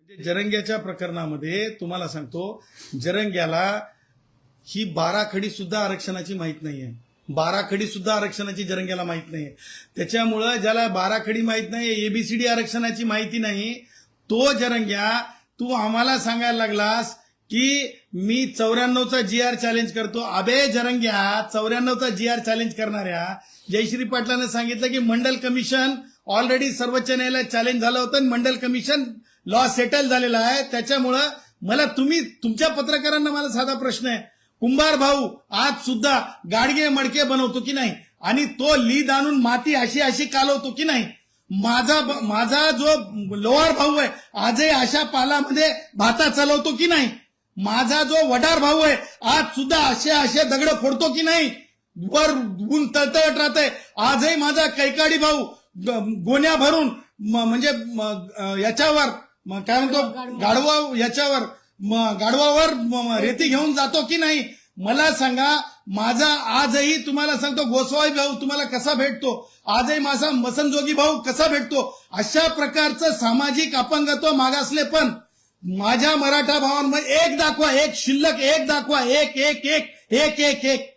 जरंग्याच्या प्रकरणामध्ये तुम्हाला सांगतो, जरंग्याला ही बाराखडी सुद्धा आरक्षणाची माहित नाहीये. बाराखडी सुद्धा आरक्षणाची जरंग्याला माहित नाहीये. त्याच्यामुळं ज्याला बाराखडी माहित नाही, एबीसीडी आरक्षणाची माहिती नाही, तो जरंग्या तू आम्हाला सांगायला लागलास की मी 94चा GR चॅलेंज करतो. अबे जरंग्या, 94चा GR चॅलेंज करणाऱ्या जयश्री पाटलांना सांगितलं की मंडल कमिशन ऑलरेडी सर्वोच्च न्यायालयात चॅलेंज झालं होतं आणि मंडल कमिशन लॉ सेटल झालेला आहे. त्याच्यामुळं मला तुमच्या पत्रकारांना मला साधा प्रश्न आहे, कुंभार भाऊ आज सुद्धा गाडगे मडके बनवतो की नाही, आणि तो लीद आणून माती अशी कालवतो की नाही. माझा जो लोहार भाऊ आहे आजही अशा पालामध्ये भाता चालवतो की नाही. माझा जो वडार भाऊ आहे आज सुद्धा असे दगड फोडतो की नाही. वर ऊन तळतळत राहतंय. आजही माझा कैकाडी भाऊ गोण्या भरून म्हणजे याच्यावर काय म्हणतो गाढवावर रेती घेऊन जातो की नाही. मला सांगा, माझा आजही तुम्हाला सांगतो गोसावी भाऊ तुम्हाला कसा भेटतो, आजही माझा मसनजोगी भाऊ कसा भेटतो. अशा प्रकारचं सामाजिक अपंगत्व मागासले पण माझ्या मराठा भावांमध्ये एक दाखवा, एक शिल्लक एक दाखवा, एक एक एक एक एक एक